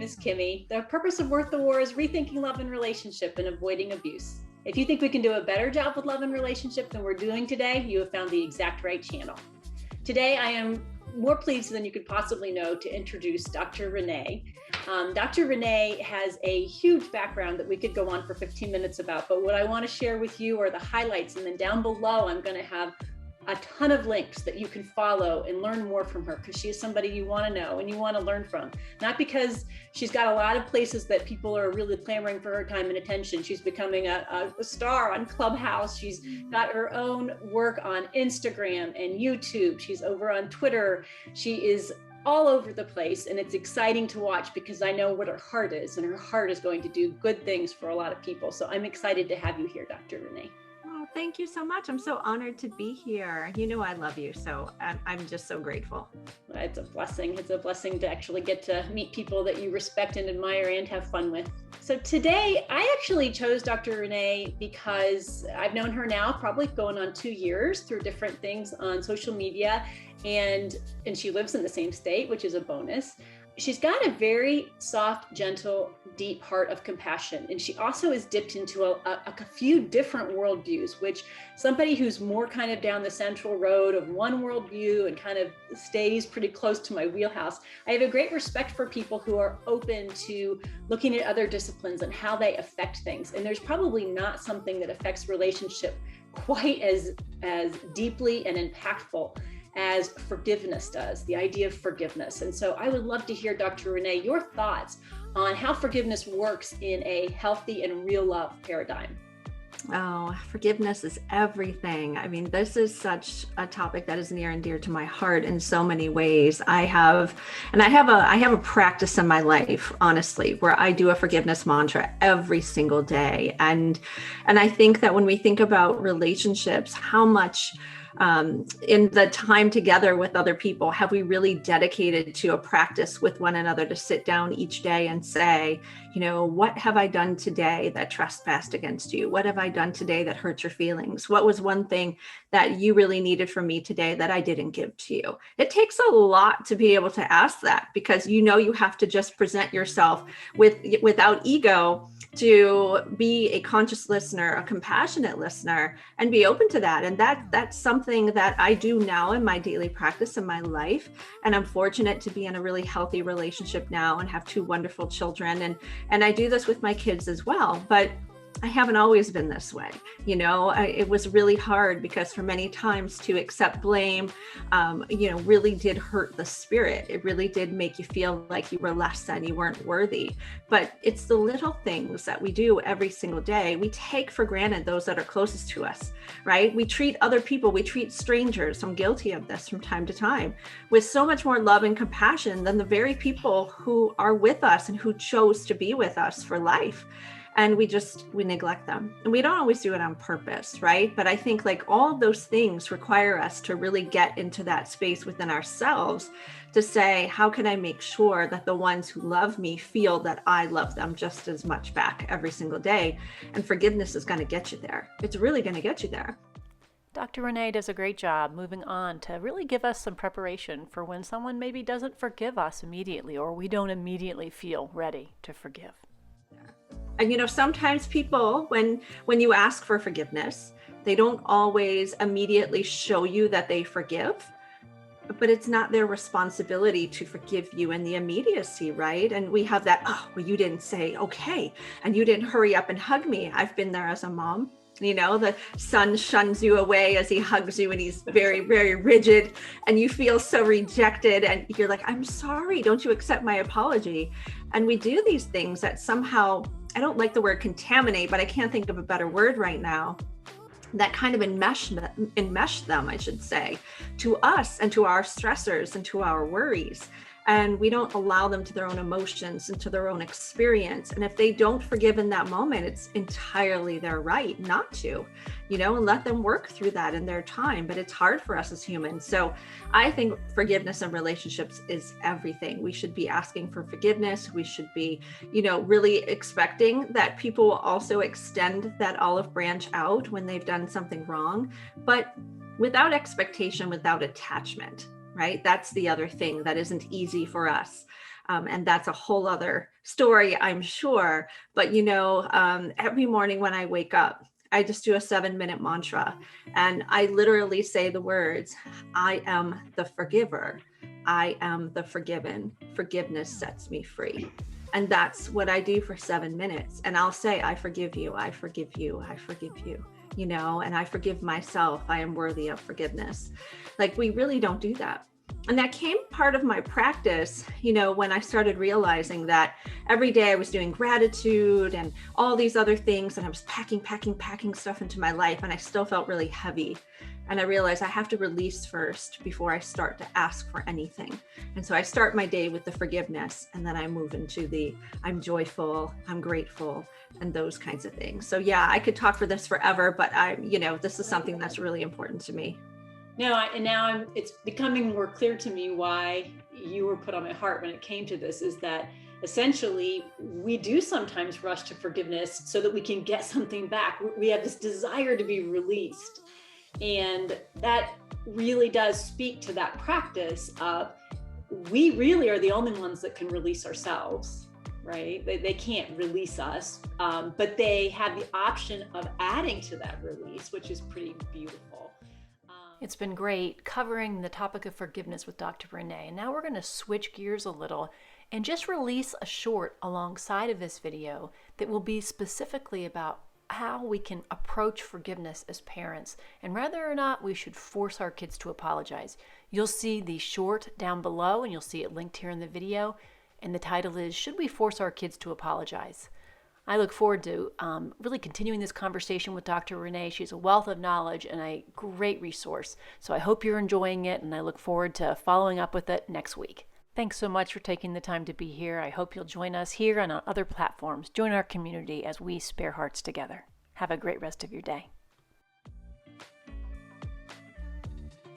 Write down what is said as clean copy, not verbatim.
is Kimmy. The purpose of Worth the War is rethinking love and relationship and avoiding abuse. If you think we can do a better job with love and relationship than we're doing today, you have found the exact right channel. Today, I am more pleased than you could possibly know to introduce Dr. Renee. Dr. Renee has a huge background that we could go on for 15 minutes about, but what I want to share with you are the highlights, and then down below, I'm going to have a ton of links that you can follow and learn more from her, because she is somebody you want to know and you want to learn from. Not because she's got a lot of places that people are really clamoring for her time and attention. She's becoming a star on Clubhouse. She's got her own work on Instagram and YouTube. She's over on Twitter. She is all over the place, and it's exciting to watch because I know what her heart is, and her heart is going to do good things for a lot of people. So I'm excited to have you here, Dr. Renee. Oh, thank you so much. I'm so honored to be here. You know I love you, so I'm just so grateful. It's a blessing. It's a blessing to actually get to meet people that you respect and admire and have fun with. So today, I actually chose Dr. Renee because I've known her now probably going on 2 years through different things on social media, and she lives in the same state, which is a bonus. She's got a very soft, gentle, deep heart of compassion. And she also is dipped into a few different worldviews, which somebody who's more kind of down the central road of one worldview and kind of stays pretty close to my wheelhouse. I have a great respect for people who are open to looking at other disciplines and how they affect things. And there's probably not something that affects relationship quite as deeply and impactful as forgiveness does, the idea of forgiveness. And so I would love to hear, Dr. Renee, your thoughts on how forgiveness works in a healthy and real love paradigm. Oh, forgiveness is everything. I mean, this is such a topic that is near and dear to my heart in so many ways. I have a practice in my life, honestly, where I do a forgiveness mantra every single day. And I think that when we think about relationships, how much in the time together with other people have we really dedicated to a practice with one another to sit down each day and say, you know, what have I done today that trespassed against you? What have I done today that hurt your feelings? What was one thing that you really needed from me today that I didn't give to you? It takes a lot to be able to ask that, because you know you have to just present yourself without ego, to be a conscious listener, a compassionate listener, and be open to that. And that's something that I do now in my daily practice in my life. And I'm fortunate to be in a really healthy relationship now and have 2 wonderful children. And I do this with my kids as well. But I haven't always been this way. You know, it was really hard because for many times to accept blame, really did hurt the spirit. It really did make you feel like you were less than, you weren't worthy. But it's the little things that we do every single day. We take for granted those that are closest to us, right? We treat other people, we treat strangers, I'm guilty of this from time to time, with so much more love and compassion than the very people who are with us and who chose to be with us for life. And we neglect them. And we don't always do it on purpose, right? But I think like all of those things require us to really get into that space within ourselves to say, how can I make sure that the ones who love me feel that I love them just as much back every single day? And forgiveness is going to get you there. It's really going to get you there. Dr. Renee does a great job moving on to really give us some preparation for when someone maybe doesn't forgive us immediately, or we don't immediately feel ready to forgive. And, you know, sometimes people, when you ask for forgiveness, they don't always immediately show you that they forgive, but it's not their responsibility to forgive you in the immediacy, right? And we have that, oh, well, you didn't say, okay, and you didn't hurry up and hug me. I've been there as a mom. You know, the son shuns you away as he hugs you and he's very, very rigid, and you feel so rejected and you're like, I'm sorry, don't you accept my apology? And we do these things that somehow, I don't like the word contaminate, but I can't think of a better word right now, that kind of enmesh them, I should say, to us and to our stressors and to our worries. And we don't allow them to their own emotions and to their own experience. And if they don't forgive in that moment, it's entirely their right not to, you know, and let them work through that in their time. But it's hard for us as humans. So I think forgiveness in relationships is everything. We should be asking for forgiveness. We should be, you know, really expecting that people will also extend that olive branch out when they've done something wrong, but without expectation, without attachment. right? That's the other thing that isn't easy for us. And that's a whole other story, I'm sure. But, every morning when I wake up, I just do a 7-minute mantra. And I literally say the words, I am the forgiver. I am the forgiven. Forgiveness sets me free. And that's what I do for 7 minutes. And I'll say, I forgive you. I forgive you. I forgive you. And I forgive myself. I am worthy of forgiveness. Like, we really don't do that. And that came part of my practice, when I started realizing that every day I was doing gratitude and all these other things, and I was packing stuff into my life, and I still felt really heavy. And I realized I have to release first before I start to ask for anything. And so I start my day with the forgiveness, and then I move into the I'm joyful, I'm grateful, and those kinds of things. So yeah, I could talk for this forever, but this is something that's really important to me. No, it's becoming more clear to me why you were put on my heart when it came to this, is that essentially we do sometimes rush to forgiveness so that we can get something back. We have this desire to be released. And that really does speak to that practice of, we really are the only ones that can release ourselves, right? They can't release us, but they have the option of adding to that release, which is pretty beautiful. It's been great covering the topic of forgiveness with Dr. Renee. And now we're going to switch gears a little and just release a short alongside of this video that will be specifically about how we can approach forgiveness as parents and whether or not we should force our kids to apologize. You'll see the short down below, and you'll see it linked here in the video. And the title is, Should We Force Our Kids to Apologize? I look forward to really continuing this conversation with Dr. Renee. She's a wealth of knowledge and a great resource. So I hope you're enjoying it, and I look forward to following up with it next week. Thanks so much for taking the time to be here. I hope you'll join us here and on other platforms. Join our community as we spare hearts together. Have a great rest of your day.